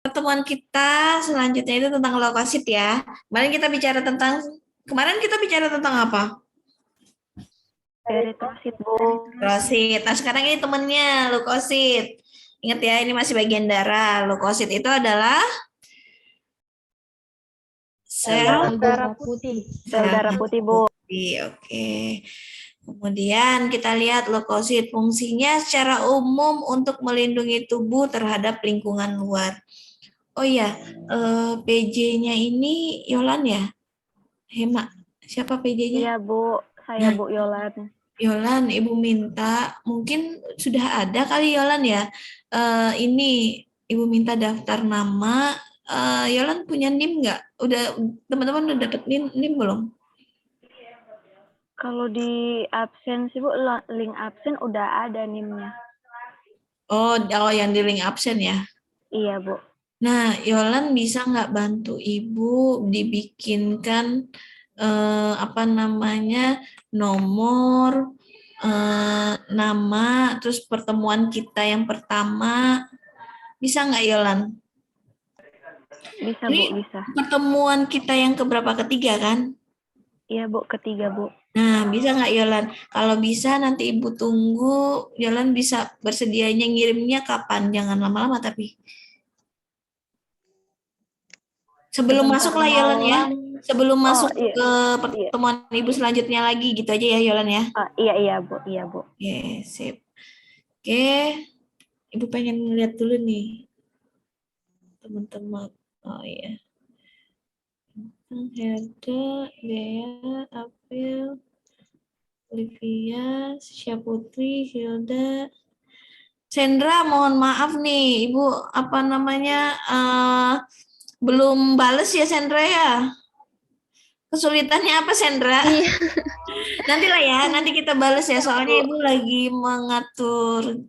Pertemuan kita selanjutnya itu tentang leukosit ya. Kemarin kita bicara tentang apa? Eritrosit, Bu. Leukosit. Nah, sekarang ini temennya leukosit. Ingat ya, ini masih bagian darah. Leukosit itu adalah sel Darah putih. Sel darah putih, Bu. putih. Oke. Kemudian kita lihat leukosit fungsinya secara umum untuk melindungi tubuh terhadap lingkungan luar. Oh iya, PJ-nya ini Yolan ya? Hema. Siapa PJ-nya? Iya, Bu. Saya Nah, Bu Yolan. Yolan, Ibu minta, mungkin sudah ada kali Yolan ya. Ini Ibu minta daftar nama. Yolan punya NIM nggak? Teman-teman udah dapet NIM belum? Kalau di absen sih, Bu, link absen udah ada NIM-nya. Oh, yang di link absen ya. Iya, Bu. Nah, Yolan bisa nggak bantu Ibu dibikinkan apa namanya nomor, nama, terus pertemuan kita yang pertama, bisa nggak Yolan? Bisa, Ini Bu, bisa. pertemuan kita yang keberapa ketiga kan? Iya, Bu, ketiga, Bu. Nah, bisa nggak Yolan? Kalau bisa nanti Ibu tunggu, Yolan bisa bersedianya ngirimnya kapan? Jangan lama-lama tapi. Sebelum Sebentar masuk lah Yolan ya. malam. Sebelum Oh, masuk iya. ke Iya. pertemuan Ibu selanjutnya lagi gitu aja ya Yolan ya. Iya, iya, Bu. Iya, Bu. Oke, sip. Oke, Ibu pengen lihat dulu nih teman-teman. Oh iya. Herda, Dea, April, Olivia, Syaputri, Hilda, Sandra, mohon maaf nih, Ibu apa namanya belum bales ya Sandra ya. Kesulitannya apa Sandra? Iya. Nanti lah ya, nanti kita bales ya. Soalnya Ibu lagi mengatur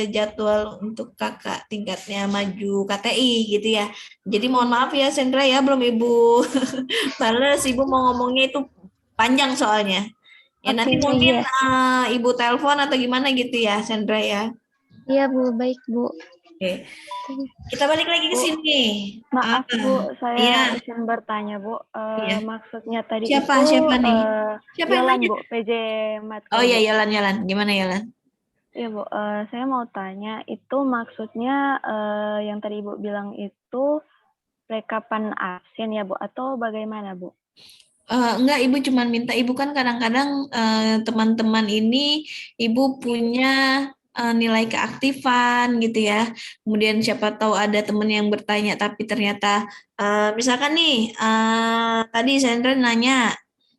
jadwal untuk kakak tingkatnya maju KTI gitu ya. Jadi mohon maaf ya Sandra ya, belum Ibu bales. Ibu mau ngomongnya itu panjang soalnya. Ya Oke, nanti mungkin iya. Ibu telepon atau gimana gitu ya Sandra ya. Iya, Bu. Baik, Bu. Oke. Kita balik lagi ke Bu, sini. maaf, Bu. Iya, Saya izin bertanya, Bu. iya. Maksudnya tadi Siapa? itu Siapa nih? Siapa yang Yolan, nanya? Bu. PJ Oh Matkul, iya, Bu. Yalan. Gimana Yalan? Iya, Bu. Saya mau tanya, itu maksudnya yang tadi Ibu bilang itu rekapan absen ya, Bu? Atau bagaimana, Bu? Enggak, Ibu cuman minta Ibu kan kadang-kadang teman-teman ini Ibu punya nilai keaktifan gitu ya. Kemudian siapa tahu ada teman yang bertanya tapi ternyata misalkan nih tadi Sandra nanya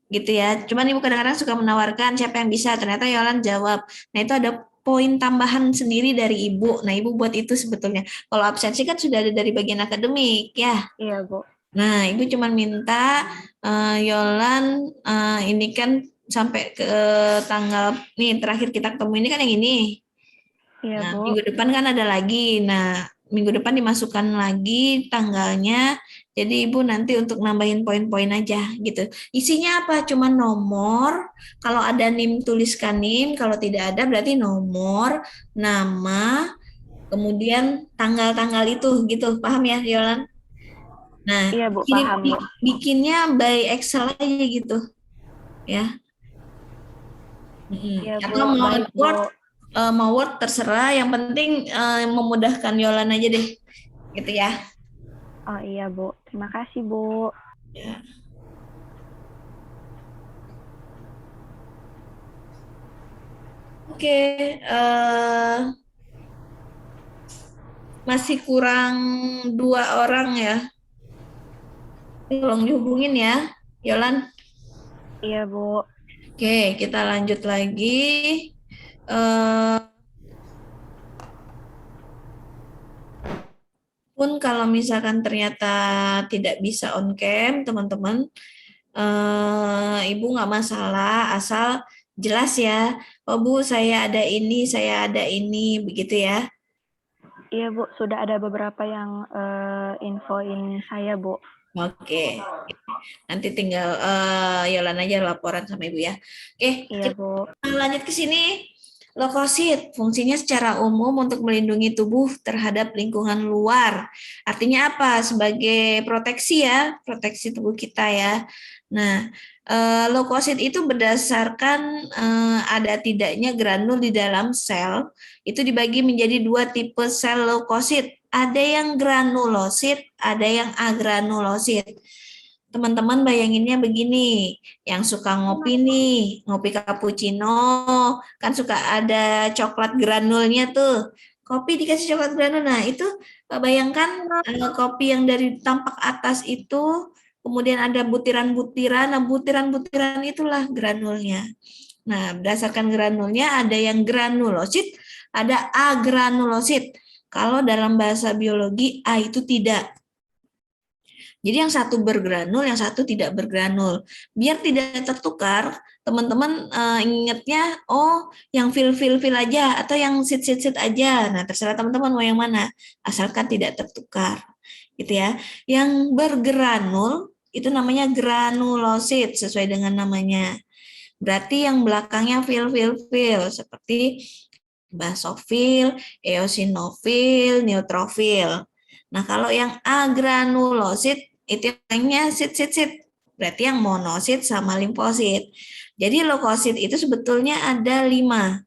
gitu ya. Cuman Ibu kadang-kadang suka menawarkan siapa yang bisa. Ternyata Yolan jawab. Nah, itu ada poin tambahan sendiri dari Ibu. Nah, Ibu buat itu sebetulnya. Kalau absensi kan sudah ada dari bagian akademik ya. Iya, Bu. Nah, Ibu cuma minta Yolan ini kan sampai ke tanggal nih terakhir kita ketemu ini kan yang ini. Iya, Nah, Bu. minggu depan kan ada lagi. Nah, minggu depan dimasukkan lagi tanggalnya. Jadi Ibu nanti untuk nambahin poin-poin aja gitu. Isinya apa? Cuma nomor. Kalau ada NIM tuliskan NIM. Kalau tidak ada berarti nomor, nama, kemudian tanggal-tanggal itu gitu. Paham ya, Yolan? Nah, Iya, Bu. Paham, Bu. bikinnya by Excel aja gitu, ya. Iya, Bu. Atau mau Baik, Bu. Word, terserah. Yang penting memudahkan Yolan aja deh, gitu ya. Oh iya, Bu. Terima kasih, Bu. Ya. Oke, masih kurang 2 orang ya. Tolong dihubungin ya, Yolan. Iya, Bu. Oke, kita lanjut lagi. Eh, pun kalau misalkan ternyata tidak bisa on cam, teman-teman, Ibu nggak masalah, asal jelas ya. Oh Bu, saya ada ini, begitu ya. Iya, Bu. Sudah ada beberapa yang infoin saya, Bu. Oke, nanti tinggal Yolan aja laporan sama Ibu ya. Oke, Iya, kita Bu. lanjut ke sini. Leukosit fungsinya secara umum untuk melindungi tubuh terhadap lingkungan luar. Artinya apa? Sebagai proteksi ya, proteksi tubuh kita ya. Nah, leukosit itu berdasarkan ada tidaknya granul di dalam sel, itu dibagi menjadi dua tipe sel leukosit. Ada yang granulosit, ada yang agranulosit. Teman-teman bayanginnya begini, yang suka ngopi nih, ngopi cappuccino, kan suka ada coklat granulnya tuh. Kopi dikasih coklat granul. Nah, itu bayangkan kopi yang dari tampak atas itu, kemudian ada butiran-butiran. Nah, butiran-butiran itulah granulnya. Nah, berdasarkan granulnya ada yang granulosit, ada agranulosit. Kalau dalam bahasa biologi, A itu tidak. Jadi yang satu bergranul, yang satu tidak bergranul. Biar tidak tertukar, teman-teman ingatnya, oh yang fil aja atau yang sit aja. Nah, terserah teman-teman mau yang mana, asalkan tidak tertukar. Gitu ya. Yang bergranul itu namanya granulosit sesuai dengan namanya. Berarti yang belakangnya fil seperti basofil, eosinofil, neutrofil. Nah, kalau yang agranulosit itu namanya sit. Berarti yang monosit sama limfosit. Jadi leukosit itu sebetulnya ada 5.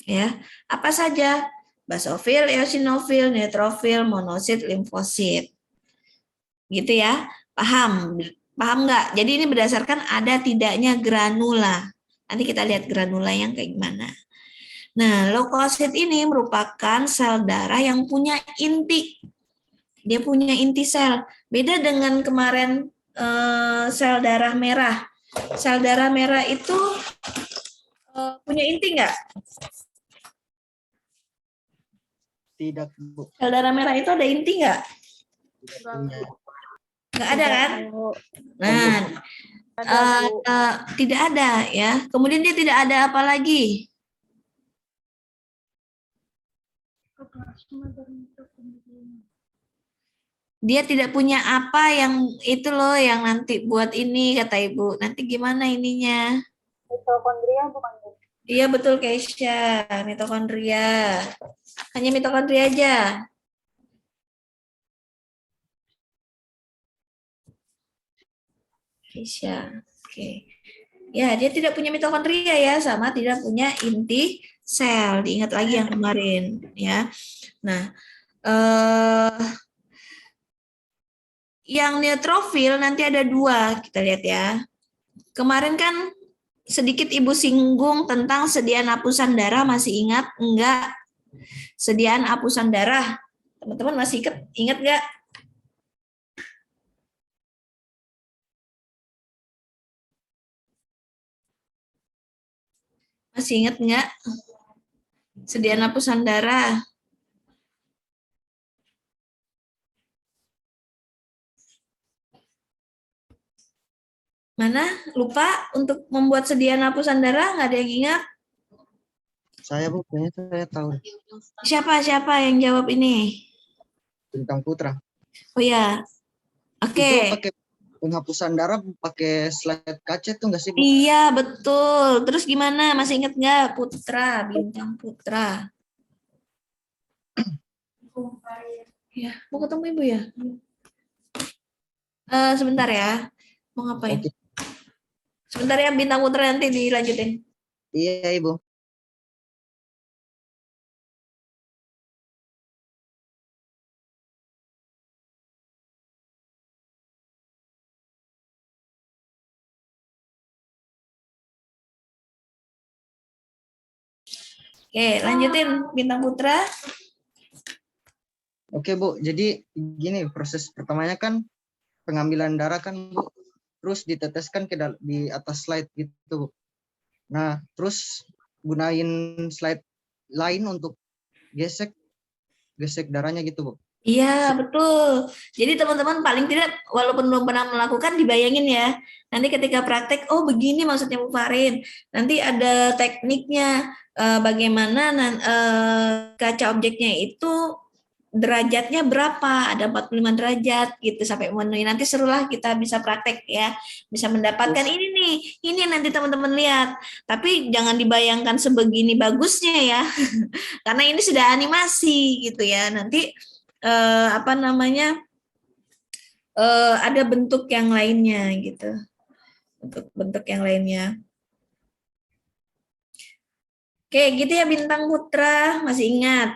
Ya. Apa saja? Basofil, eosinofil, neutrofil, monosit, limfosit. Gitu ya. Paham? Paham nggak? Jadi ini berdasarkan ada tidaknya granula. Nanti kita lihat granula yang kayak gimana. Nah, leukosit ini merupakan sel darah yang punya inti. Dia punya inti sel. Beda dengan kemarin sel darah merah. Sel darah merah itu punya inti nggak? Tidak, Bu. Sel darah merah itu ada inti nggak? Nggak ada kan? Nah, tidak ada ya. Kemudian dia tidak ada apa lagi? Dia tidak punya apa yang itu loh yang nanti buat ini kata Ibu. Nanti gimana ininya? Mitokondria bukan? Iya betul Keisha, mitokondria. Hanya mitokondria aja. Keisha. Oke. Ya, dia tidak punya mitokondria ya, sama tidak punya inti sel. Diingat lagi yang kemarin ya. Nah, yang neutrofil nanti ada 2, kita lihat ya. Kemarin kan sedikit Ibu singgung tentang sediaan hapusan darah, masih ingat enggak? Sediaan hapusan darah, teman-teman masih ingat enggak? Masih ingat enggak? Sediaan hapusan darah. Mana? Lupa untuk membuat sediaan hapusan darah, nggak ada yang ingat? Saya, Bu, kayaknya saya tahu. Siapa yang jawab ini? Bintang Putra. Oh ya, oke. Itu pakai penghapusan darah pakai slide kaca tuh nggak sih, Bu? Iya, betul. Terus gimana? Masih ingat nggak Putra, Bintang Putra? Ya, mau ketemu Ibu ya? Sebentar ya. Mau ngapain? Oke. Sebentar ya, Bintang Putra nanti dilanjutin. Iya, Ibu. Oke, lanjutin Bintang Putra. Oke, Bu. Jadi gini, proses pertamanya kan pengambilan darah kan, Bu. Terus diteteskan di atas slide gitu, Bu. Nah, terus gunain slide lain untuk gesek darahnya gitu, Bu. Iya, betul. Jadi teman-teman paling tidak walaupun belum pernah melakukan dibayangin ya. Nanti ketika praktek, oh begini maksudnya Bu Farin. Nanti ada tekniknya bagaimana kaca objeknya itu derajatnya berapa, ada 45 derajat gitu sampai memenuhi. Nanti serulah kita bisa praktek ya, bisa mendapatkan ini nanti teman-teman lihat. Tapi jangan dibayangkan sebegini bagusnya ya, karena ini sudah animasi gitu ya. Nanti apa namanya ada bentuk yang lainnya gitu, bentuk yang lainnya. Oke, gitu ya Bintang Putra, masih ingat?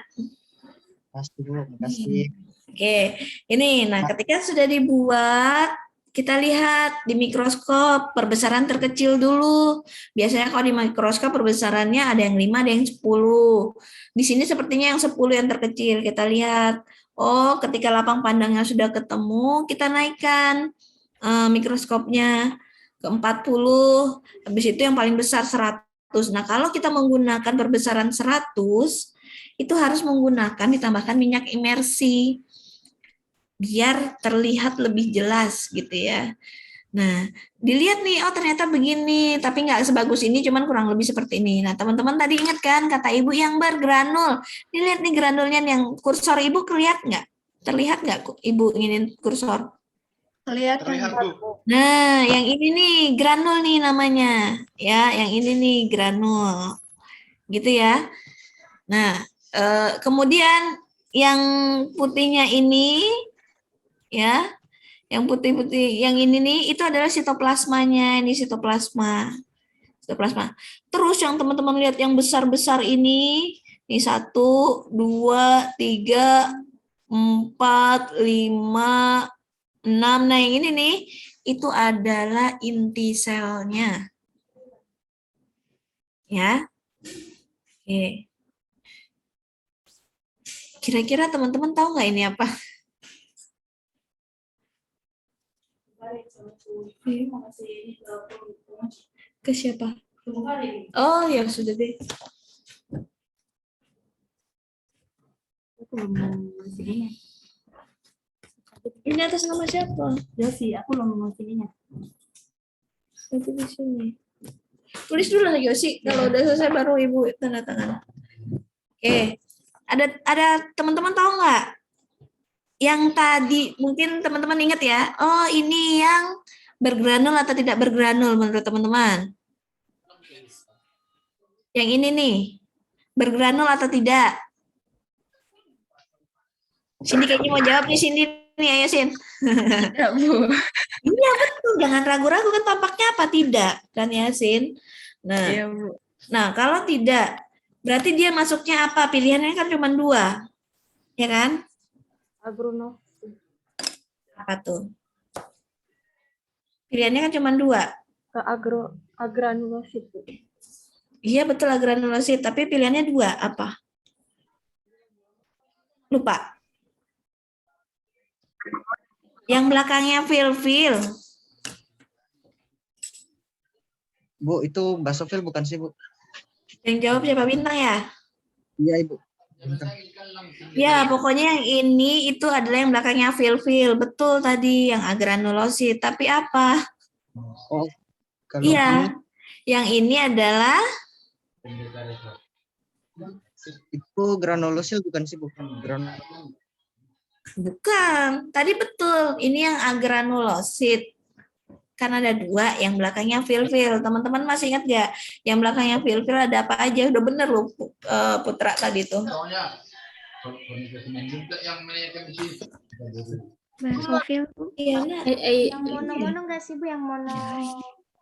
Makasih Bu, makasih. Oke, ini, nah ketika sudah dibuat, kita lihat di mikroskop, perbesaran terkecil dulu. Biasanya kalau di mikroskop perbesarannya ada yang 5, ada yang 10. Di sini sepertinya yang 10 yang terkecil. Kita lihat, oh ketika lapang pandangnya sudah ketemu, kita naikkan mikroskopnya ke 40, habis itu yang paling besar 100. Nah, kalau kita menggunakan perbesaran 100, itu harus menggunakan ditambahkan minyak imersi biar terlihat lebih jelas gitu ya. Nah, dilihat nih, oh ternyata begini, tapi nggak sebagus ini, cuman kurang lebih seperti ini. Nah, teman-teman tadi ingat kan kata Ibu yang bergranul. Dilihat nih granulnya yang kursor Ibu kelihatan nggak? Terlihat nggak Ibu ingin kursor? Terlihat Bu. Nah, yang ini nih granul nih namanya, ya, yang ini nih granul, gitu ya. Nah, kemudian yang putihnya ini, ya, yang putih-putih, yang ini nih, itu adalah sitoplasmanya, ini sitoplasma, sitoplasma. Terus yang teman-teman lihat yang besar-besar ini 1, 2, 3, 4, 5, 6. Nah, yang ini nih, itu adalah inti selnya. Ya. Oke. Kira-kira teman-teman tahu nggak ini apa? Ke siapa? Oh, ya sudah deh. Ini atas nama siapa? Yosi, aku belum mengusilinya. Nanti di sini. Tulis dulu lagi Yosi. Kalau udah selesai baru Ibu tanda tangan. Oke. Ada teman-teman tahu nggak? Yang tadi mungkin teman-teman ingat ya. Oh, ini yang bergranul atau tidak bergranul menurut teman-teman? Yang ini nih. Bergranul atau tidak? Cindy kayaknya mau jawab nih, Cindy nih, ayo Sin. Tidak, Bu. Iya betul, jangan ragu-ragu kan tampaknya apa tidak kan ya Sin. Nah, Iya, Bu. nah kalau tidak, berarti dia masuknya apa? Pilihannya kan cuma 2, ya kan? Agrono. Apa tuh? Pilihannya kan cuma 2. Agranulosit, Bu. Iya betul agranulosit, tapi pilihannya 2 apa? Lupa. Yang belakangnya fil-fil. Bu, itu basofil bukan sih Bu? Yang jawab siapa Bintang ya? Iya Ibu. Ya, pokoknya yang ini itu adalah yang belakangnya fil-fil. Betul tadi yang agranulosit. Tapi apa? Oh, kalau Iya. Yang ini adalah itu granulosil bukan sih Bu? bukan. Tadi betul. Ini yang agranulosit. Kan ada 2, yang belakangnya fil-fil. Teman-teman masih ingat nggak? Yang belakangnya fil-fil ada apa aja? Udah bener loh Putra tadi tuh. Basofil, Bu. Iya, nah. Yang mono-mono nggak sih, Bu? Yang mono.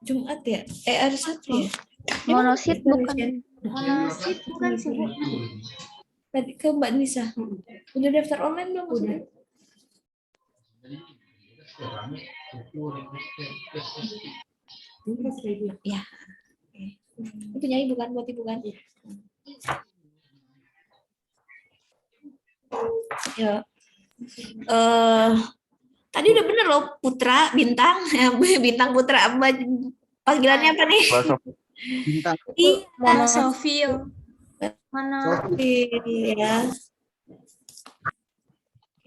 Jumat ya? Hari Sabtu ya? Monosit bukan. Monosit bukan sih, Bu. Tadi ke Mbak Nisa. Udah daftar online belum? Udah. Ya. Itu punya Ibu kan, buat Ibu kan? Ya. Tadi udah bener loh Putra, Bintang, Bintang Putra. Panggilannya apa nih? Bintang. Iya. Monosofil.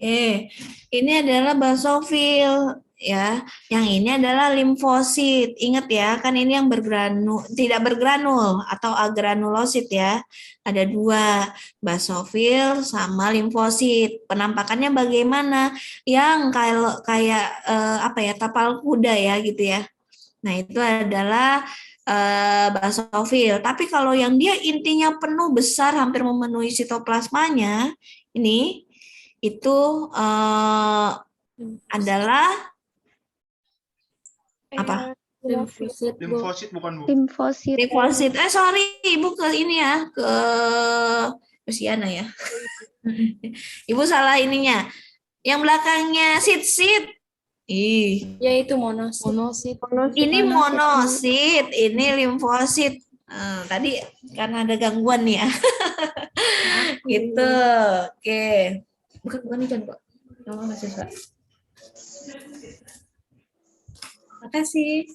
Ya. Ini adalah basofil ya. Yang ini adalah limfosit. Ingat ya, kan ini yang tidak bergranul atau agranulosit ya. Ada dua, basofil sama limfosit. Penampakannya bagaimana? Yang kayak apa ya, tapal kuda ya gitu ya. Nah, itu adalah basofil. Tapi kalau yang dia intinya penuh besar hampir memenuhi sitoplasmanya, ini itu adalah apa? Limfosit, Bu. Limfosit bukan, Bu? Limfosit. Limfosit. Sorry, Ibu ke ini ya, ke Luciana ya. Ibu salah ininya. Yang belakangnya sit. Ih, Yaitu monosit. ini monosit, ini limfosit. Tadi karena ada gangguan nih ya. Gitu. Oke. Bukan nih kan, Pak. Nama mahasiswa. Makasih.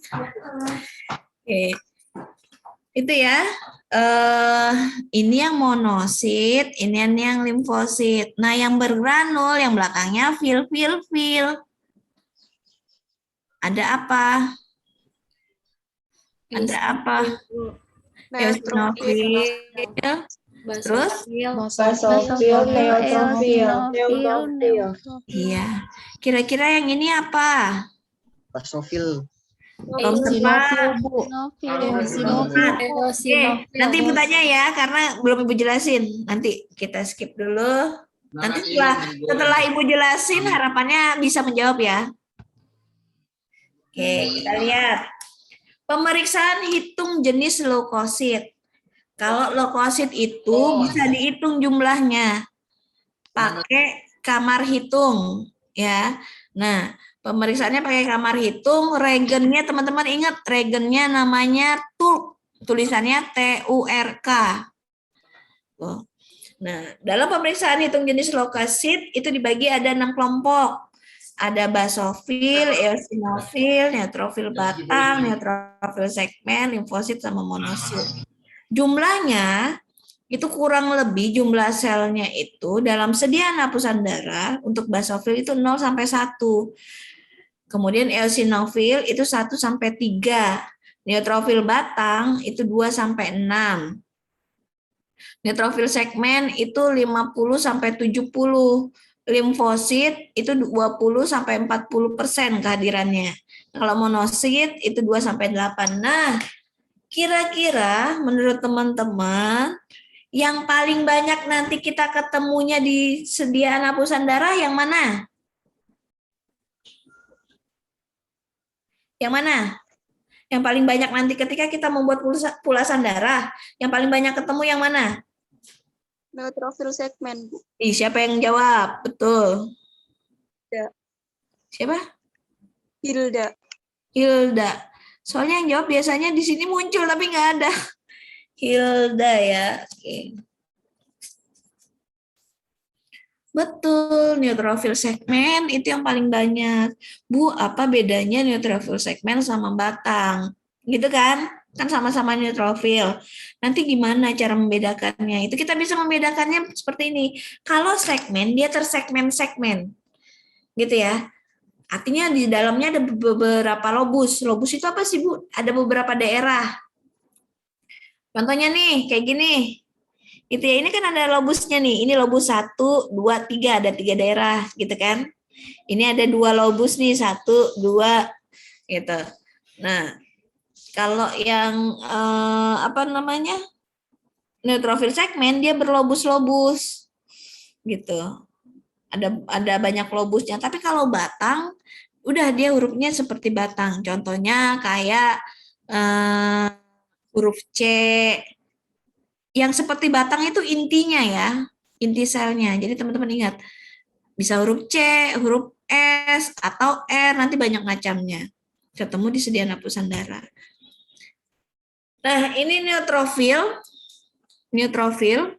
Oke. Itu ya. Ini yang monosit, ini yang limfosit. Nah, yang bergranul, yang belakangnya fil. Ada apa? Ada apa? Eosinofil. Terus? Basofil, neutrofil. Iya. Kira-kira yang ini apa? Basofil. Keempat. Eosinofil. Oke, nanti Ibu tanya ya, karena belum Ibu jelasin. Nanti kita skip dulu. Nanti setelah Ibu jelasin, harapannya bisa menjawab ya. Oke, kita lihat. Pemeriksaan hitung jenis leukosit. Kalau leukosit itu bisa dihitung jumlahnya pakai kamar hitung ya. Nah, pemeriksaannya pakai kamar hitung, reagennya teman-teman ingat reagennya namanya TURK, tulisannya TURK. Nah, dalam pemeriksaan hitung jenis leukosit itu dibagi ada 6 kelompok. Ada basofil, eosinofil, neutrofil batang, neutrofil segmen, limfosit sama monosit. Jumlahnya itu kurang lebih jumlah selnya itu dalam sediaan hapusan darah untuk basofil itu 0 sampai 1. Kemudian eosinofil itu 1 sampai 3. Neutrofil batang itu 2 sampai 6. Neutrofil segmen itu 50 sampai 70. Limfosit itu 20 sampai 40% kehadirannya. Kalau monosit itu 2 sampai 8. Nah, kira-kira menurut teman-teman yang paling banyak nanti kita ketemunya di sediaan hapusan darah yang mana? Yang mana? Yang paling banyak nanti ketika kita membuat pulasan darah, yang paling banyak ketemu yang mana? Neutrofil segmen, Bu. Siapa yang jawab? Betul. Hilda. Siapa? Hilda. Soalnya yang jawab biasanya di sini muncul tapi nggak ada. Hilda ya. Oke. Betul, neutrofil segmen itu yang paling banyak. Bu, apa bedanya neutrofil segmen sama batang? Gitu kan? Kan sama-sama neutrofil. Nanti gimana cara membedakannya? Itu kita bisa membedakannya seperti ini. Kalau segmen, dia tersegmen-segmen. Gitu ya. Artinya di dalamnya ada beberapa lobus. Lobus itu apa sih, Bu? Ada beberapa daerah. Contohnya nih, kayak gini. Gitu ya, ini kan ada lobusnya nih. Ini lobus 1, 2, 3. Ada 3 daerah, gitu kan. Ini ada 2 lobus nih, 1, 2, gitu. Nah, kalau yang neutrofil segmen dia berlobus-lobus gitu. Ada banyak lobusnya. Tapi kalau batang udah dia hurufnya seperti batang. Contohnya kayak huruf C. Yang seperti batang itu intinya ya, inti selnya. Jadi teman-teman ingat, bisa huruf C, huruf S atau R, nanti banyak macamnya. Ketemu di sediaan hapusan darah. Nah, ini neutrofil. Neutrofil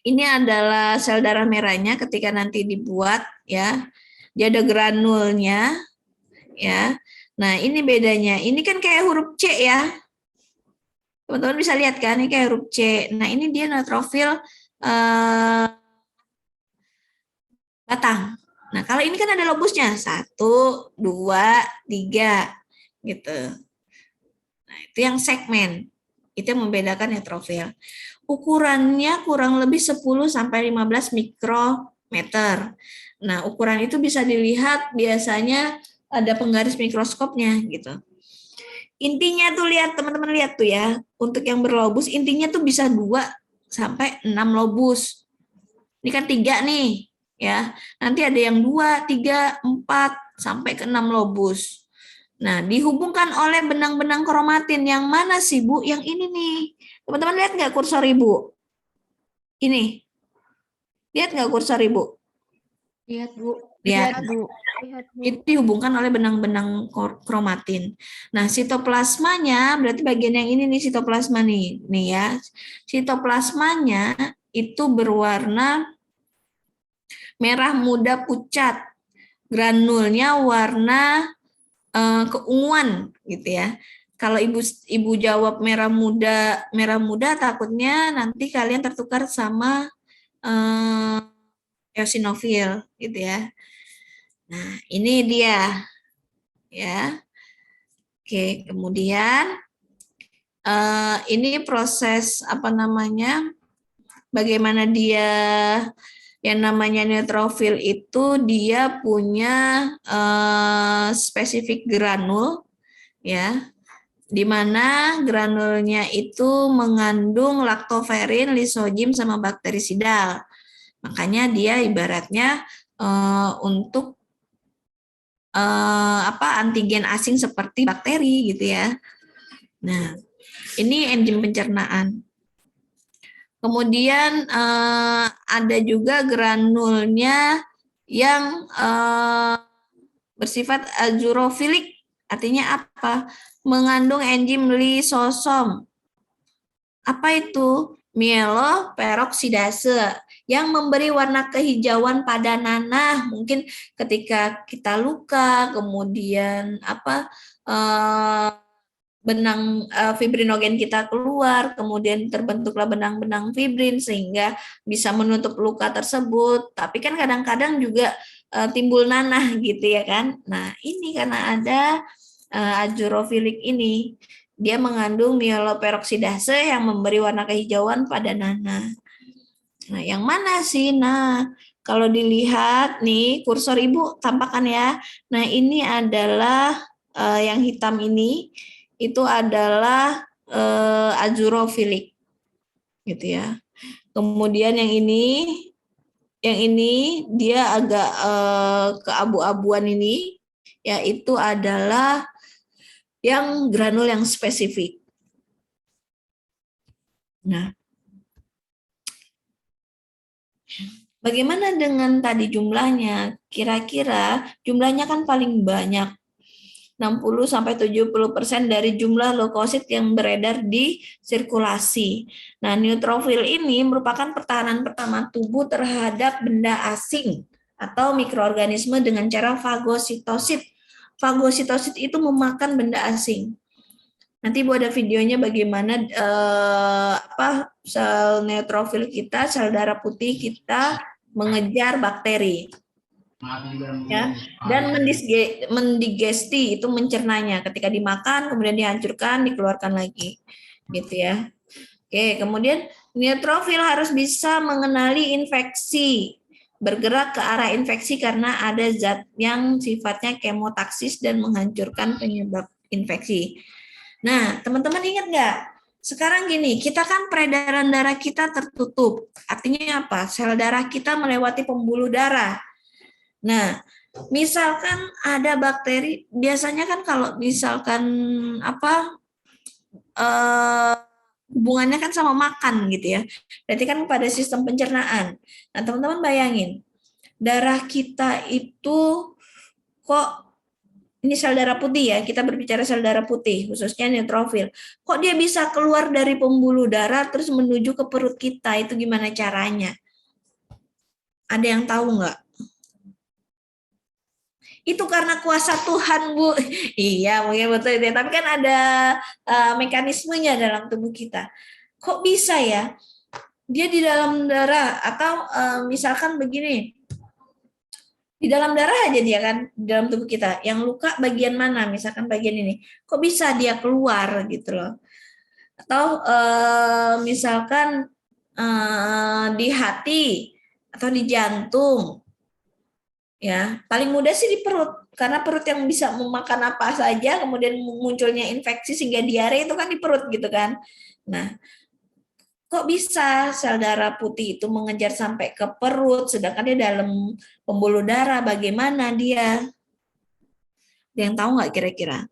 ini adalah sel darah merahnya ketika nanti dibuat ya. Dia ada granulnya ya. Nah, ini bedanya. Ini kan kayak huruf C ya. Teman-teman bisa lihat kan, ini kayak huruf C. Nah, ini dia neutrofil batang. Nah, kalau ini kan ada lobusnya 1, 2, 3 gitu. Nah, itu yang segmen. Itu yang membedakan neutrofil. Ukurannya kurang lebih 10 sampai 15 mikrometer. Nah, ukuran itu bisa dilihat biasanya ada penggaris mikroskopnya gitu. Intinya tuh lihat teman-teman lihat tuh ya, untuk yang berlobus intinya tuh bisa 2 sampai 6 lobus. Ini kan 3 nih, ya. Nanti ada yang 2, 3, 4 sampai ke 6 lobus. Nah, dihubungkan oleh benang-benang kromatin. Yang mana sih, Bu? Yang ini nih. Teman-teman lihat nggak kursor Ibu? Ini. Lihat nggak kursor Ibu? Lihat, Bu. Lihat. Lihat, Bu. Itu dihubungkan oleh benang-benang kromatin. Nah, sitoplasmanya berarti bagian yang ini nih sitoplasma nih ya. Sitoplasmanya itu berwarna merah muda pucat. Granulnya warna keunguan gitu ya. Kalau ibu jawab merah muda takutnya nanti kalian tertukar sama eosinofil gitu ya. Nah, ini dia ya. Oke, kemudian ini proses apa namanya? Bagaimana dia yang namanya neutrofil itu dia punya spesifik granul ya, di mana granulnya itu mengandung laktoferin, lisozim sama bakterisidal. Makanya dia ibaratnya untuk antigen asing seperti bakteri gitu ya. Nah, ini enzim pencernaan. Kemudian ada juga granulnya yang bersifat azurofilik. Artinya apa? Mengandung enzim lisosom. Apa itu? Mieloperoksidase yang memberi warna kehijauan pada nanah. Mungkin ketika kita luka, kemudian benang fibrinogen kita keluar, kemudian terbentuklah benang-benang fibrin sehingga bisa menutup luka tersebut. Tapi kan kadang-kadang juga timbul nanah gitu ya kan. Nah, ini karena ada azurofilik ini. Dia mengandung mieloperoksidase yang memberi warna kehijauan pada nanah. Nah, yang mana sih? Nah, kalau dilihat nih kursor Ibu tampakkan ya. Nah, ini adalah yang hitam ini itu adalah azurofilik gitu ya. Kemudian yang ini dia agak keabu-abuan ini yaitu adalah yang granul yang spesifik. Nah, bagaimana dengan tadi jumlahnya? Kira-kira jumlahnya kan paling banyak. 60-70% dari jumlah leukosit yang beredar di sirkulasi. Nah, neutrofil ini merupakan pertahanan pertama tubuh terhadap benda asing atau mikroorganisme dengan cara fagositosit. Fagositosit itu memakan benda asing. Nanti Ibu ada videonya bagaimana sel neutrofil kita, sel darah putih kita mengejar bakteri. Ya, dan mendigesti itu mencernanya. Ketika dimakan kemudian dihancurkan, dikeluarkan lagi. Gitu ya. Oke, kemudian neutrofil harus bisa mengenali infeksi, bergerak ke arah infeksi karena ada zat yang sifatnya kemotaksis dan menghancurkan penyebab infeksi. Nah, teman-teman ingat nggak? Sekarang gini, kita kan peredaran darah kita tertutup. Artinya apa? Sel darah kita melewati pembuluh darah. Nah, misalkan ada bakteri, biasanya kan kalau misalkan hubungannya kan sama makan gitu ya. Berarti kan pada sistem pencernaan. Nah, teman-teman bayangin, darah kita itu kok ini sel darah putih ya, kita berbicara sel darah putih, khususnya neutrofil. Kok dia bisa keluar dari pembuluh darah terus menuju ke perut kita, itu gimana caranya? Ada yang tahu nggak? Itu karena kuasa Tuhan, Bu. Iya, mungkin betul itu. Tapi kan ada mekanismenya dalam tubuh kita. Kok bisa ya? Dia di dalam darah atau misalkan begini. Di dalam darah aja dia kan, di dalam tubuh kita. Yang luka bagian mana? Misalkan bagian ini. Kok bisa dia keluar gitu loh. Atau misalkan di hati atau di jantung. Ya, paling mudah sih di perut. Karena perut yang bisa memakan apa saja, kemudian munculnya infeksi sehingga diare itu kan di perut gitu kan. Nah, kok bisa sel darah putih itu mengejar sampai ke perut, sedangkan dia dalam pembuluh darah, bagaimana dia? Ada yang tahu nggak kira-kira?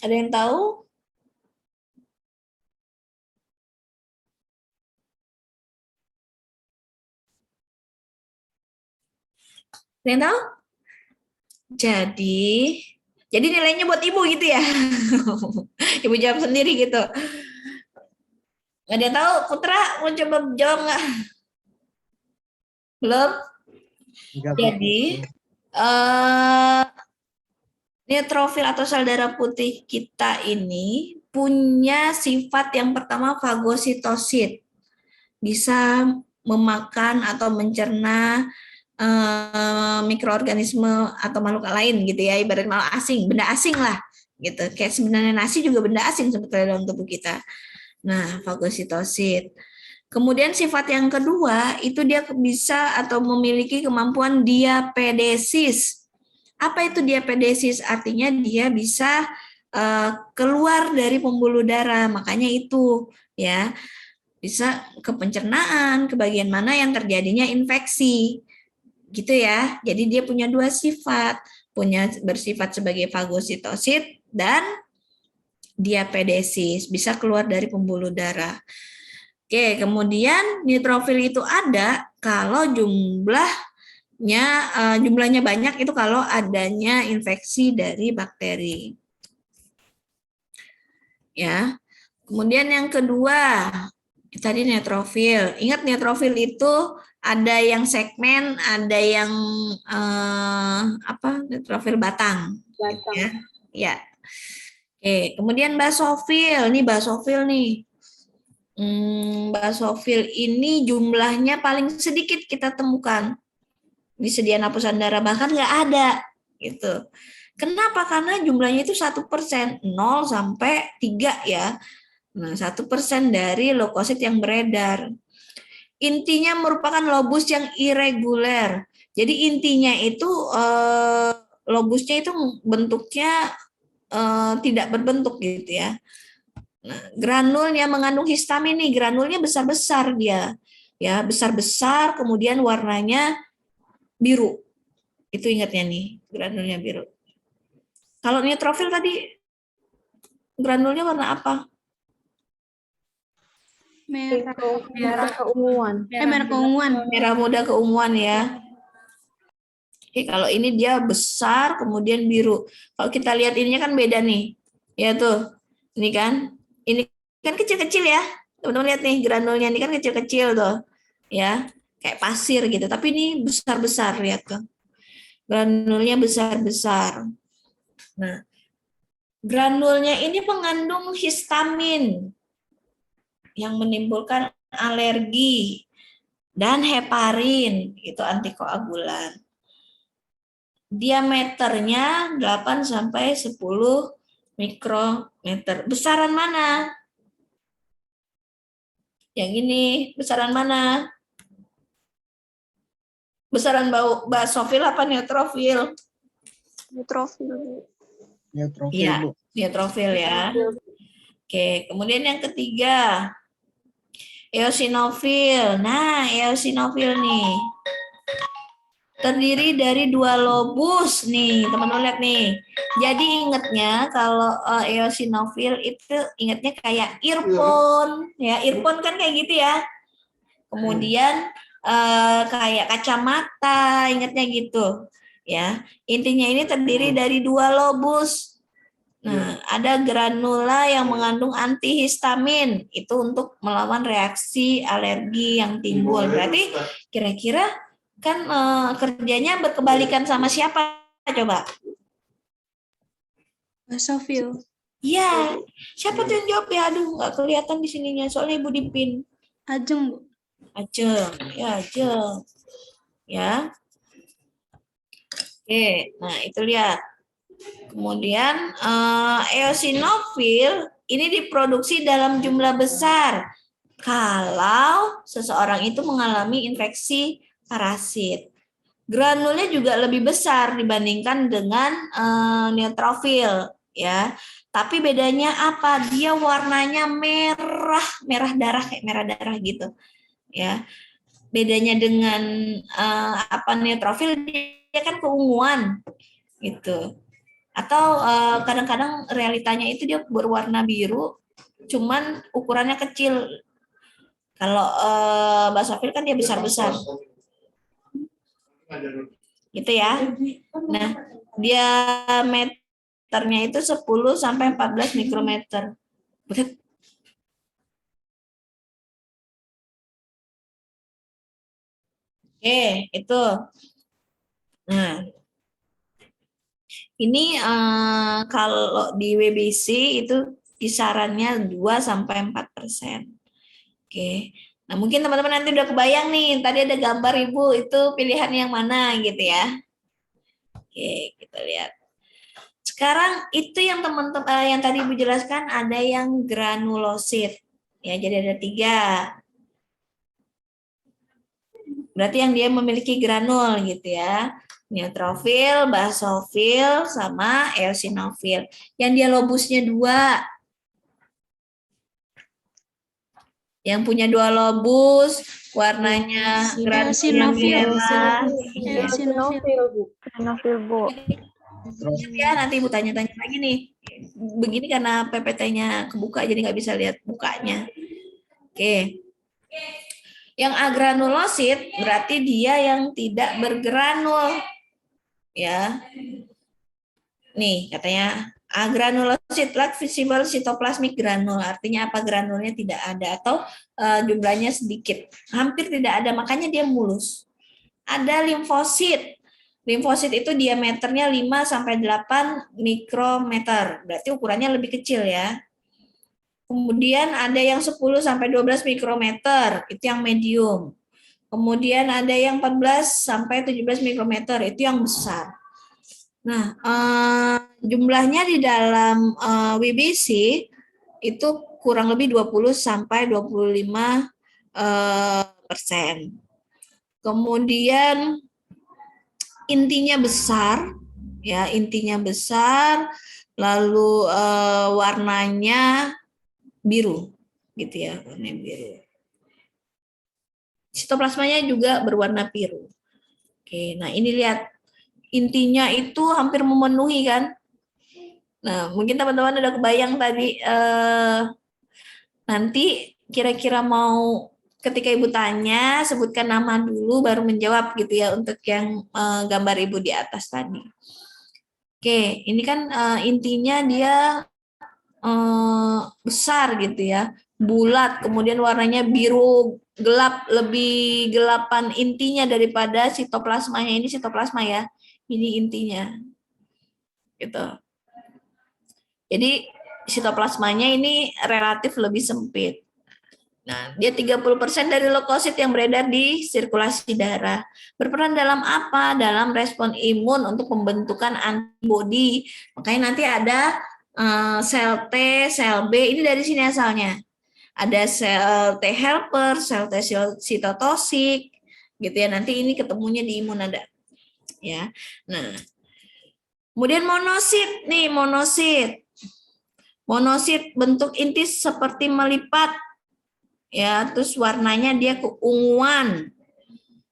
Ada yang tahu? Ada yang tahu? Jadi nilainya buat ibu gitu ya? Ibu jawab sendiri gitu. Nggak ada yang tahu? Putra mau coba jawab nggak? Belum? Enggak, Bu. Jadi neutrofil atau sel darah putih kita ini punya sifat yang pertama fagositosit. Bisa memakan atau mencerna mikroorganisme atau makhluk lain gitu ya, ibarat makhluk asing, benda asing lah gitu. Kayak sebenarnya nasi juga benda asing sebetulnya dalam tubuh kita. Nah, fagositosit. Kemudian sifat yang kedua itu dia bisa atau memiliki kemampuan diapedesis. Apa itu diapedesis? Artinya dia bisa keluar dari pembuluh darah, makanya itu ya bisa ke pencernaan, ke bagian mana yang terjadinya infeksi. Gitu ya. Jadi dia punya dua sifat, punya bersifat sebagai fagositosit dan diapedesis, bisa keluar dari pembuluh darah. Oke, kemudian neutrofil itu ada kalau jumlahnya banyak itu kalau adanya infeksi dari bakteri. Ya. Kemudian yang kedua, tadi neutrofil. Ingat neutrofil itu ada yang segmen, ada yang neutrofil batang. Batang. Ya. Ya. Oke, kemudian basofil. Ini basofil nih. Basofil ini jumlahnya paling sedikit kita temukan. Di sediaan hapusan darah bahkan nggak ada gitu. Kenapa? Karena jumlahnya itu 1%, 0 sampai 3 ya. Nah, 1% dari leukosit yang beredar. Intinya merupakan lobus yang irreguler. Jadi intinya itu lobusnya itu bentuknya tidak berbentuk gitu ya. Nah, granulnya mengandung histamin nih, granulnya besar-besar dia. Ya, besar-besar kemudian warnanya biru. Itu ingatnya nih, granulnya biru. Kalau neutrofil tadi granulnya warna apa? Merah keunguan. Merah keunguan. Merah muda keunguan ya. Oke, kalau ini dia besar kemudian biru. Kalau kita lihat ininya kan beda nih. Ya tuh. Ini kan kecil-kecil ya. Teman-teman lihat nih granulnya ini kan kecil-kecil tuh. Ya, kayak pasir gitu. Tapi ini besar-besar lihat tuh. Granulnya besar-besar. Nah, granulnya ini mengandung histamin yang menimbulkan alergi dan heparin, itu antikoagulan. Diameternya 8 sampai 10 mikrometer. Besaran mana? Yang ini besaran mana? Besaran basofil apa neutrofil? Neutrofil, Bu. Neutrofil, Iya, Bu. neutrofil ya. Oke, kemudian yang ketiga, eosinofil. Nah, eosinofil nih terdiri dari 2 lobus nih, teman-teman lihat nih. Jadi ingatnya kalau eosinofil itu ingatnya kayak earphone, ya earphone kan kayak gitu ya. Kemudian kayak kacamata, ingatnya gitu. Ya, intinya ini terdiri dari 2 lobus. Nah, ada granula yang mengandung antihistamin, itu untuk melawan reaksi alergi yang timbul. Berarti kira-kira kan kerjanya berkebalikan sama siapa? Coba. Basofil. Iya, siapa tuh yang jawab ya? Aduh, nggak kelihatan di sininya, soalnya Ibu dipin. Ajeng, Bu. Ajeng, ya Ajeng. Ya. Oke, nah itu lihat. Kemudian eosinofil ini diproduksi dalam jumlah besar kalau seseorang itu mengalami infeksi parasit. Granulnya juga lebih besar dibandingkan dengan neutrofil, ya. Tapi bedanya apa? Dia warnanya merah, merah darah kayak merah darah gitu, ya. Bedanya dengan neutrofil, dia kan keunguan gitu. Atau kadang-kadang realitanya itu dia berwarna biru, cuman ukurannya kecil. Kalau basofil kan dia besar-besar. Gitu ya. Nah, diameternya itu 10 sampai 14 mikrometer. Betul. Oke, itu. Nah, ini kalau di WBC itu kisarannya 2 sampai 4%. Oke. Nah, mungkin teman-teman nanti udah kebayang nih, tadi ada gambar Ibu, itu pilihan yang mana gitu ya. Oke, kita lihat. Sekarang itu yang teman-teman yang tadi Ibu jelaskan ada yang granulosit. Ya, jadi ada 3. Berarti yang dia memiliki granul gitu ya. Neutrofil, basofil, sama eosinofil. Yang dia lobusnya 2. Yang punya 2 lobus, warnanya granulnya merah. Eosinofil, Bu. Eosinofil, Bu. Ya, nanti Ibu tanya-tanya lagi nih. Begini karena PPT-nya kebuka, jadi nggak bisa lihat bukanya. Oke. Yang agranulosit berarti dia yang tidak bergranul. Ya. Nih, katanya agranulosit like visible cytoplasmic granule. Artinya apa? Granulnya tidak ada atau jumlahnya sedikit. Hampir tidak ada, makanya dia mulus. Ada limfosit. Limfosit itu diameternya 5 sampai 8 mikrometer. Berarti ukurannya lebih kecil ya. Kemudian ada yang 10 sampai 12 mikrometer, itu yang medium. Kemudian ada yang 14 sampai 17 mikrometer, itu yang besar. Nah, jumlahnya di dalam WBC itu kurang lebih 20 sampai 25%. Kemudian intinya besar, ya intinya besar, lalu warnanya biru, gitu ya, warna biru. Sitoplasmanya juga berwarna biru. Oke, nah ini lihat intinya itu hampir memenuhi kan. Nah mungkin teman-teman udah kebayang tadi nanti kira-kira mau ketika Ibu tanya, sebutkan nama dulu baru menjawab gitu ya untuk yang gambar Ibu di atas tadi. Oke, ini kan intinya dia besar gitu ya, bulat, kemudian warnanya biru gelap, lebih gelapan intinya daripada sitoplasmanya. Ini sitoplasma ya, ini intinya. Gitu. Jadi sitoplasmanya ini relatif lebih sempit. Nah, dia 30% dari leukosit yang beredar di sirkulasi darah. Berperan dalam apa? Dalam respon imun untuk pembentukan antibodi. Makanya nanti ada sel T, sel B, ini dari sini asalnya. Ada sel T helper, sel T sitotosik, gitu ya. Nanti ini ketemunya di imun ada. Ya. Nah, kemudian monosit nih, monosit. Monosit bentuk inti seperti melipat. Ya, terus warnanya dia keunguan.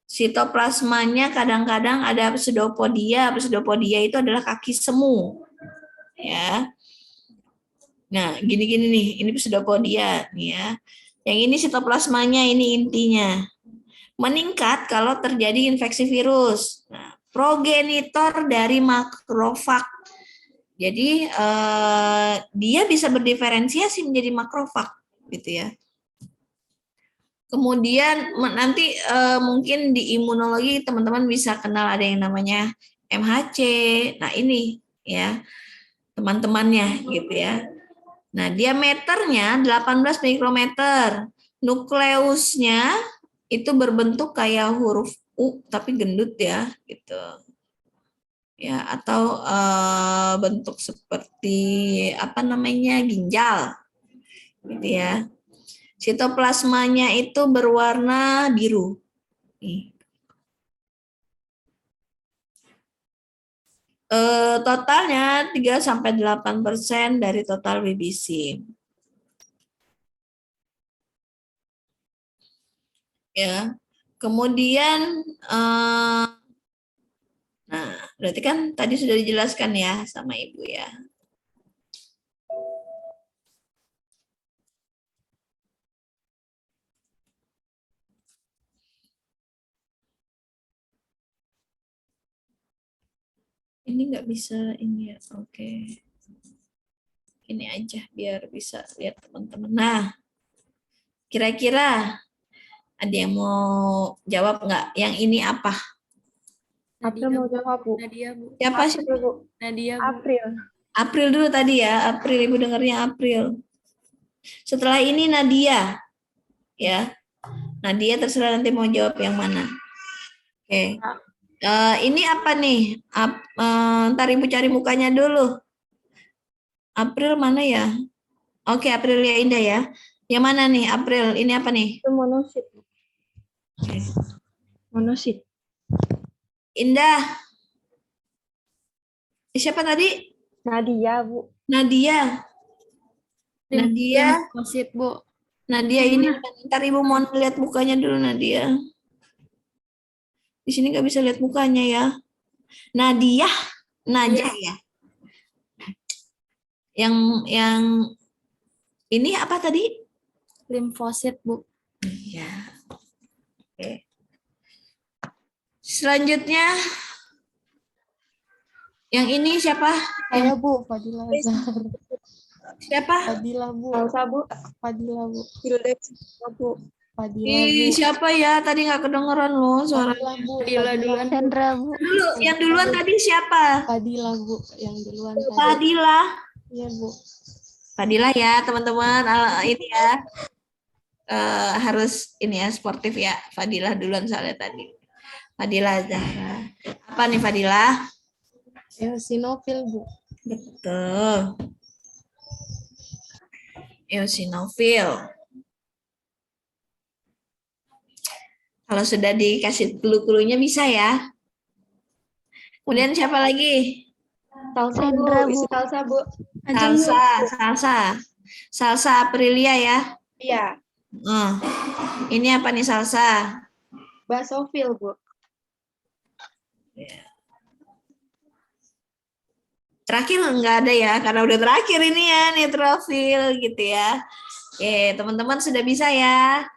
Sitoplasmanya kadang-kadang ada pseudopodia. Pseudopodia itu adalah kaki semu. Ya. Nah, gini-gini nih, ini pseudopodia nih ya. Yang ini sitoplasmanya, ini intinya. Meningkat kalau terjadi infeksi virus. Nah, progenitor dari makrofag. Jadi dia bisa berdiferensiasi menjadi makrofag, gitu ya. Kemudian nanti mungkin di imunologi teman-teman bisa kenal ada yang namanya MHC. Nah ini ya teman-temannya gitu ya. Nah diameternya 18 mikrometer. Nukleusnya itu berbentuk kayak huruf U tapi gendut ya gitu. Ya atau bentuk seperti apa namanya ginjal gitu ya. Sitoplasmanya itu berwarna biru. Nih. Totalnya 3-8% dari total BBC. Ya. Kemudian nah, berarti kan tadi sudah dijelaskan ya sama Ibu ya. Ini nggak bisa ini ya, oke. Ini aja biar bisa lihat teman-teman. Nah, kira-kira ada yang mau jawab nggak? Yang ini apa? April mau jawab, Bu. Nadia, Bu. Siapa sih? April, Bu. Nadia, Bu. April. April dulu tadi ya, April Ibu dengarnya April. Setelah ini Nadia, ya. Nadia terserah nanti mau jawab yang mana. Oke. Ini apa nih? Ntar Ibu cari mukanya dulu. April mana ya? Oke, Aprilia Indah ya. Yang mana nih April? Ini apa nih? Itu monosit. Monosit. Indah. Siapa tadi? Nadia, Bu. Nadia. Nadia. Limfosit, Bu. Nadia ini. Ntar Ibu mau lihat mukanya dulu Nadia. Di sini nggak bisa lihat mukanya ya. Nadia. Najah ya. Yang ini apa tadi? Limfosit, Bu. Ya. Oke. Selanjutnya yang ini siapa? Saya Bu, Fadila Azhar. Siapa? Fadila Bu. Salsa, Bu. Fadila Bu. Hildex, Bu. Fadila Bu. Ih, siapa ya? Tadi nggak kedengeran loh suara. Fadila Bu. Fadila duluan. Sandra, Bu. Dulu, yang duluan tadi siapa? Fadila Bu, yang duluan tadi. Fadila. Iya Bu. Fadila ya, teman-teman. Ini ya. Harus ini ya sportif ya. Fadila duluan soalnya tadi. Fadila Zahra. Apa nih Fadila? Eosinofil Bu. Betul. Eosinofil. Kalau sudah dikasih clue-cluenya bisa ya. Kemudian siapa lagi? Salsa, Bu. Sandra, Bu. Salsa, Bu. Ajeng, Bu. Salsa Aprilia ya. Iya. Ini apa nih salsa? Basofil, Bu. Terakhir nggak ada ya, karena udah terakhir ini ya, nitrofil gitu ya. Oke, teman-teman sudah bisa ya.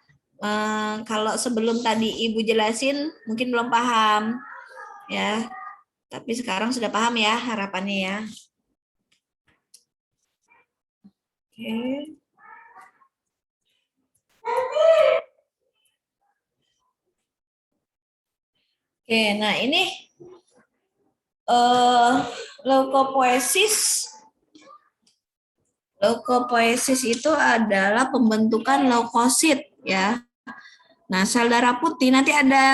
Kalau sebelum tadi Ibu jelasin, mungkin belum paham. Ya, tapi sekarang sudah paham ya, harapannya ya. Oke. Oke, nah ini leukopoiesis. Leukopoiesis itu adalah pembentukan leukosit ya. Nah, sel darah putih nanti ada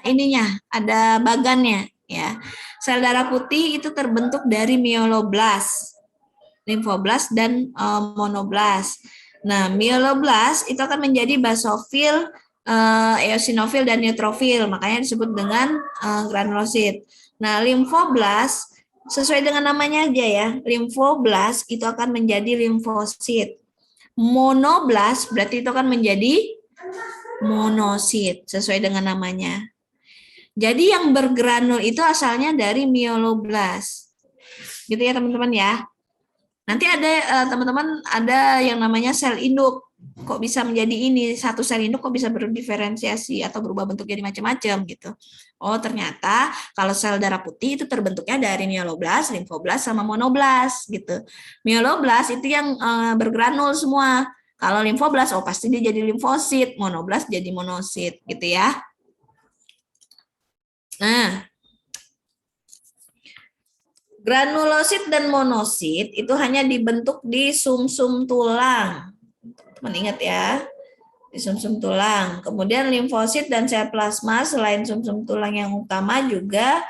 ininya, ada bagannya ya. Sel darah putih itu terbentuk dari myeloblas, limfoblas dan monoblas. Nah, myeloblas itu akan menjadi basofil, eosinofil dan neutrofil, makanya disebut dengan granulosit. Nah, limfoblas sesuai dengan namanya aja ya. Limfoblas itu akan menjadi limfosit. Monoblas berarti itu akan menjadi monosit sesuai dengan namanya. Jadi yang bergranul itu asalnya dari myeloblas. Gitu ya teman-teman ya. Nanti ada teman-teman ada yang namanya sel induk. Kok bisa menjadi ini? Satu sel induk kok bisa berdiferensiasi atau berubah bentuk jadi macam-macam gitu. Oh, ternyata kalau sel darah putih itu terbentuknya dari mieloblas, limfoblas sama monoblas gitu. Mieloblas itu yang bergranul semua. Kalau limfoblas oh pasti dia jadi limfosit, monoblas jadi monosit gitu ya. Nah, granulosit dan monosit itu hanya dibentuk di sumsum tulang. Teman ingat ya, di sumsum tulang. Kemudian limfosit dan sel plasma selain sumsum tulang yang utama juga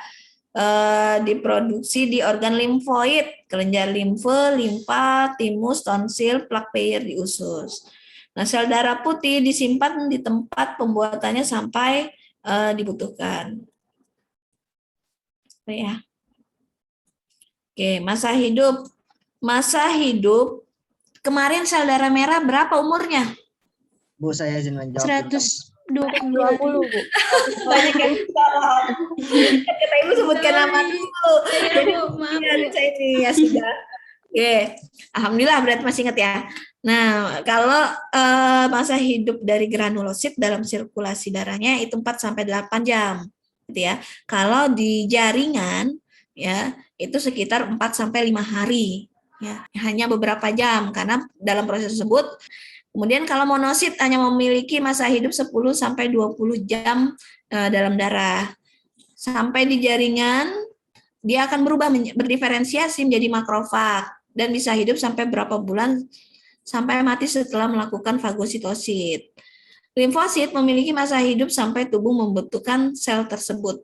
diproduksi di organ limfoid, kelenjar limfe, limpa, timus, tonsil, plak Peyer di usus. Nah, sel darah putih disimpan di tempat pembuatannya sampai dibutuhkan. Ya. Oke, masa hidup. Masa hidup kemarin sel darah merah berapa umurnya? Bu, saya izin menjawab. 120, Bu. Banyak yang salah. Kata Ibu sebutkan nama dulu. Jadi maaf. saya ini ya sudah. Oke, alhamdulillah berarti masih ingat ya. Nah, kalau masa hidup dari granulosit dalam sirkulasi darahnya itu 4 sampai 8 jam, gitu ya. Kalau di jaringan ya, itu sekitar 4 sampai 5 hari. Ya, hanya beberapa jam karena dalam proses tersebut. Kemudian kalau monosit hanya memiliki masa hidup 10 sampai 20 jam dalam darah. Sampai di jaringan dia akan berubah berdiferensiasi menjadi makrofag dan bisa hidup sampai berapa bulan sampai mati setelah melakukan fagositosit. Limfosit memiliki masa hidup sampai tubuh membutuhkan sel tersebut.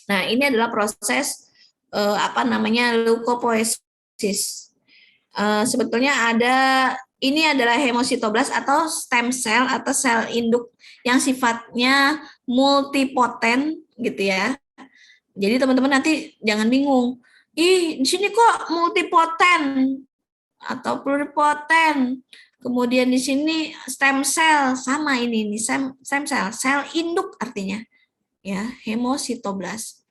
Nah, ini adalah proses leukopoiesis. Sebetulnya ini adalah hemositoblas atau stem cell atau sel induk yang sifatnya multipoten gitu ya. Jadi teman-teman nanti jangan bingung. Di sini kok multipoten atau pluripoten. Kemudian di sini stem cell sama ini stem cell, sel induk artinya. Ya, hemositoblas.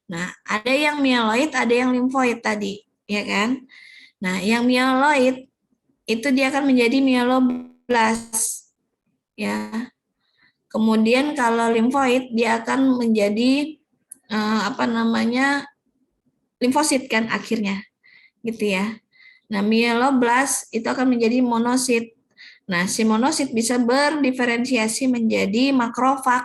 Nah, ada yang mieloid, ada yang limfoid tadi, ya kan? Nah, yang mieloid itu dia akan menjadi mieloblas. Ya. Kemudian kalau limfoid dia akan menjadi limfosit kan akhirnya. Gitu ya. Nah, mieloblas itu akan menjadi monosit. Nah, si monosit bisa berdiferensiasi menjadi makrofag.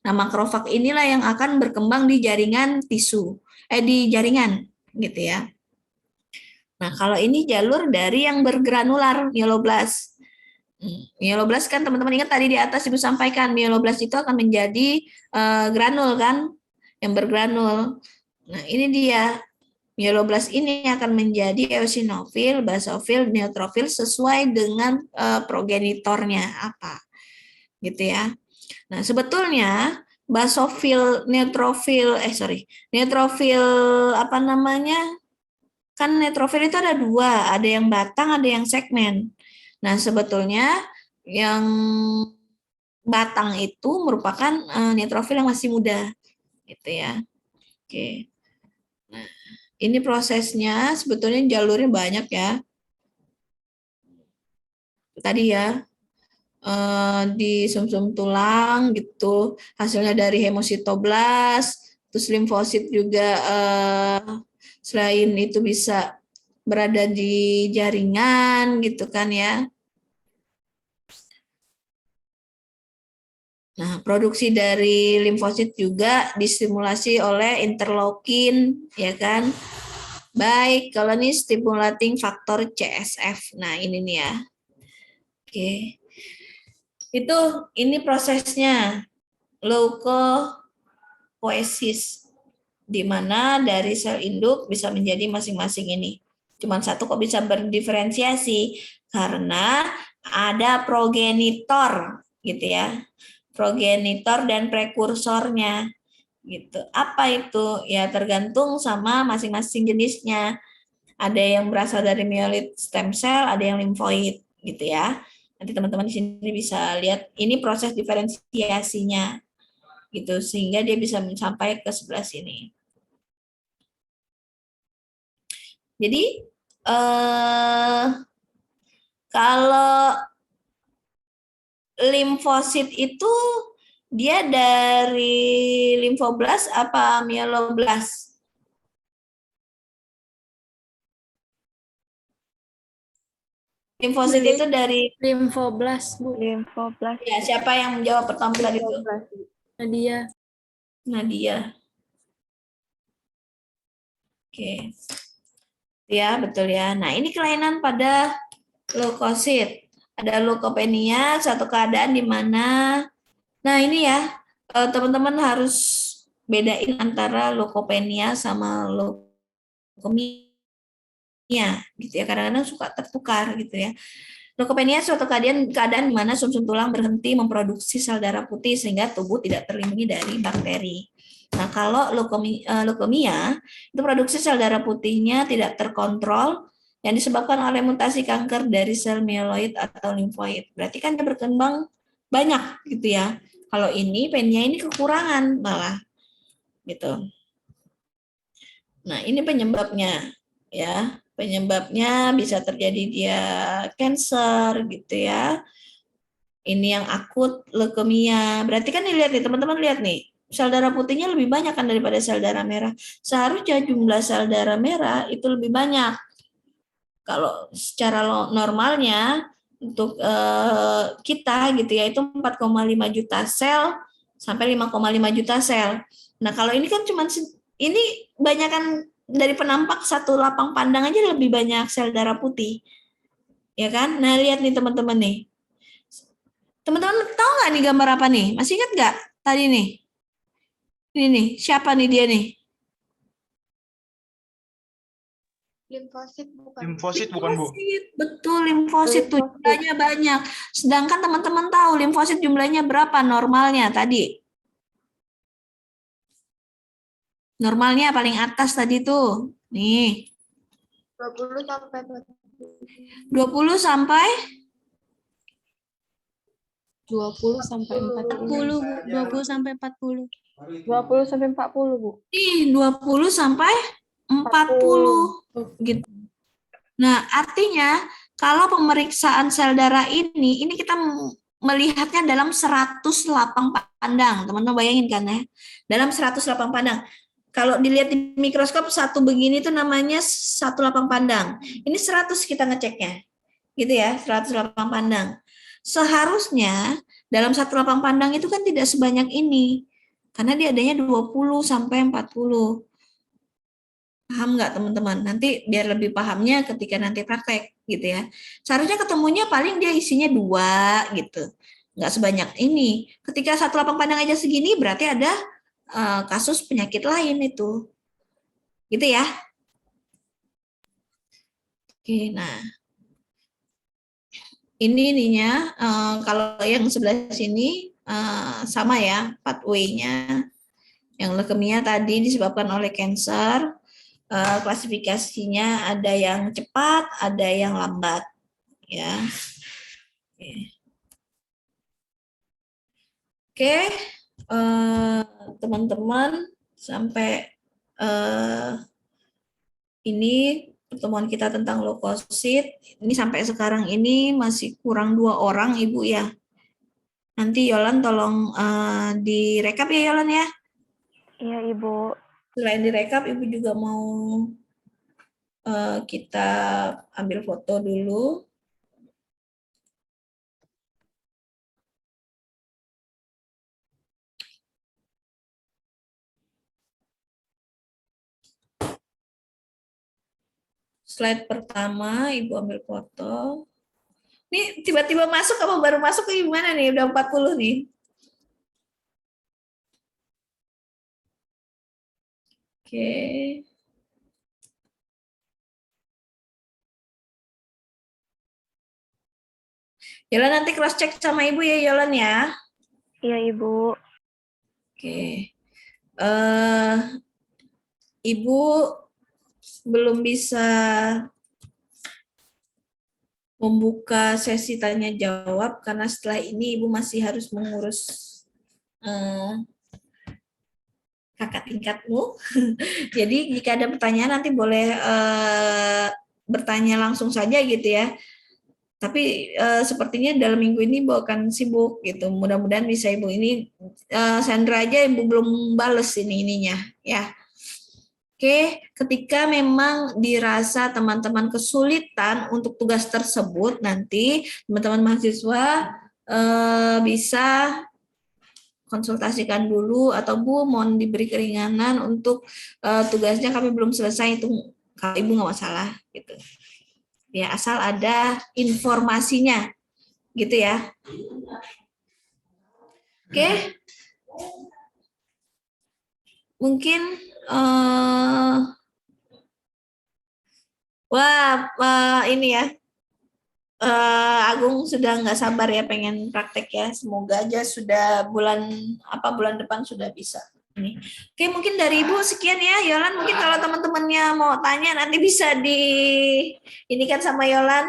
Nah, makrofag inilah yang akan berkembang di jaringan tisu, di jaringan gitu ya. Nah, kalau ini jalur dari yang bergranular, mieloblas. Mieloblas kan teman-teman ingat tadi di atas Ibu sampaikan, mieloblas itu akan menjadi granul kan, yang bergranul. Nah, ini dia. Mieloblas ini akan menjadi eosinofil, basofil, neutrofil sesuai dengan progenitornya apa. Gitu ya. Nah, sebetulnya basofil, neutrofil kan neutrofil itu ada 2, ada yang batang, ada yang segmen. Nah, sebetulnya yang batang itu merupakan neutrofil yang masih muda, gitu ya. Oke. Nah, ini prosesnya sebetulnya jalurnya banyak ya. Tadi ya, di sumsum tulang gitu, hasilnya dari hemositoblas, terus limfosit juga selain itu bisa berada di jaringan gitu kan ya. Nah, produksi dari limfosit juga distimulasi oleh interleukin, ya kan? Baik, kalau ini stimulating faktor CSF. Nah, ini nih ya. Oke. Ini prosesnya leukopoiesis, di mana dari sel induk bisa menjadi masing-masing ini. Cuman satu kok bisa berdiferensiasi karena ada progenitor gitu ya. Progenitor dan prekursornya gitu. Apa itu? Ya tergantung sama masing-masing jenisnya. Ada yang berasal dari myeloid stem cell, ada yang limfoid gitu ya. Nanti teman-teman di sini bisa lihat ini proses diferensiasinya gitu sehingga dia bisa sampai ke sebelah sini. Jadi eh kalau limfosit itu dia dari limfoblas apa myeloblas? Limfosit itu dari Limfoblas, Bu. Limfoblas. ya, siapa yang menjawab pertama tadi itu? Nadia. Nadia. Oke. Ya, betul ya. Nah, ini kelainan pada leukosit. Ada leukopenia, satu keadaan di mana, nah ini ya, teman-teman harus bedain antara leukopenia sama leukemia, gitu ya. Kadang-kadang suka tertukar gitu ya. Leukopenia suatu keadaan di mana sumsum tulang berhenti memproduksi sel darah putih sehingga tubuh tidak terlindungi dari bakteri. Nah, kalau leukemia itu produksi sel darah putihnya tidak terkontrol yang disebabkan oleh mutasi kanker dari sel mieloid atau limfoid. Berarti kan dia berkembang banyak gitu ya. Kalau ini pennya ini kekurangan malah gitu. Nah, ini penyebabnya ya. Penyebabnya bisa terjadi dia cancer gitu ya. Ini yang akut leukemia. Berarti kan dilihat nih teman-teman, lihat nih. Sel darah putihnya lebih banyak kan daripada sel darah merah. Seharusnya jumlah sel darah merah itu lebih banyak. Kalau secara normalnya untuk kita gitu ya itu 4,5 juta sel sampai 5,5 juta sel. Nah, kalau ini kan cuma ini banyakkan dari penampak satu lapang pandang aja lebih banyak sel darah putih. Ya kan? Nah, lihat nih teman-teman nih. Teman-teman tahu nggak nih gambar apa nih? Masih ingat nggak tadi nih? Ini nih, siapa nih dia nih? Limfosit bukan? Limfosit bukan, Bu? Betul, limfosit tuh jumlahnya banyak. Sedangkan teman-teman tahu limfosit jumlahnya berapa normalnya tadi? Normalnya paling atas tadi tuh. Nih, 20 sampai 20 sampai 20 sampai 40. 20 sampai 40. 20 sampai 40, Bu. nih 20 sampai 40 gitu. Nah, artinya kalau pemeriksaan sel darah ini kita melihatnya dalam 100 lapang pandang. Teman-teman bayangin kan ya? Dalam 100 lapang pandang. Kalau dilihat di mikroskop satu begini itu namanya satu lapang pandang. Ini 100 kita ngeceknya. Gitu ya, 100 lapang pandang. Seharusnya dalam satu lapang pandang itu kan tidak sebanyak ini. Karena dia adanya 20 sampai 40. Paham nggak teman-teman? Nanti biar lebih pahamnya ketika nanti praktek gitu ya. Seharusnya ketemunya paling dia isinya 2 gitu. Nggak sebanyak ini. Ketika satu lapang pandang aja segini berarti ada kasus penyakit lain itu. Gitu ya. Oke, nah. Ini ininya kalau yang sebelah sini sama ya pathway-nya. Yang leukemia tadi disebabkan oleh kanker. Klasifikasinya ada yang cepat, ada yang lambat, ya. Oke, teman-teman, sampai ini pertemuan kita tentang leukosit. Ini sampai sekarang ini masih kurang 2 orang, Ibu ya. Nanti Yolan tolong direkap ya Yolan ya. Iya, Ibu. Selain direkap, Ibu juga mau kita ambil foto dulu. Slide pertama, Ibu ambil foto. Ini tiba-tiba masuk apa baru masuk ke gimana nih? Udah 40 nih. Oke. Yolan nanti cross check sama Ibu ya Yolan ya. Iya, Ibu. Oke. Ibu belum bisa membuka sesi tanya jawab karena setelah ini Ibu masih harus mengurus kakak tingkatmu. Jadi jika ada pertanyaan nanti boleh bertanya langsung saja gitu ya. Tapi sepertinya dalam minggu ini Ibu akan sibuk gitu. Mudah-mudahan bisa Ibu ini Sandra aja Ibu belum bales ininya ya. Oke, ketika memang dirasa teman-teman kesulitan untuk tugas tersebut, nanti teman-teman mahasiswa bisa konsultasikan dulu atau Bu mohon diberi keringanan untuk tugasnya kami belum selesai, itu kalau Ibu nggak masalah gitu. Ya, asal ada informasinya gitu ya. Oke. Mungkin ini ya. Agung sudah nggak sabar ya pengen praktek ya. Semoga aja sudah bulan depan sudah bisa. Ini. Oke, mungkin dari Ibu sekian ya. Yolan mungkin kalau teman-temannya mau tanya nanti bisa ini kan sama Yolan.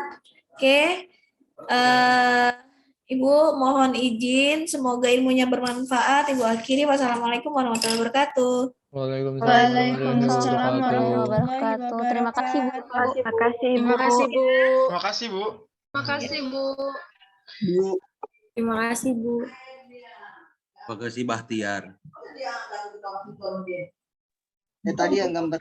Oke. Ibu mohon izin, semoga ilmunya bermanfaat. Ibu akhiri. Wassalamualaikum warahmatullahi wabarakatuh. Waalaikumsalam warahmatullahi wabarakatuh. Terima kasih Bu. Terima kasih Ibu. Terima kasih, Bu. Terima kasih, Bu. Terima kasih, Bu. Terima kasih, Bu. Terima kasih, Bahtiar. Tadi yang gambar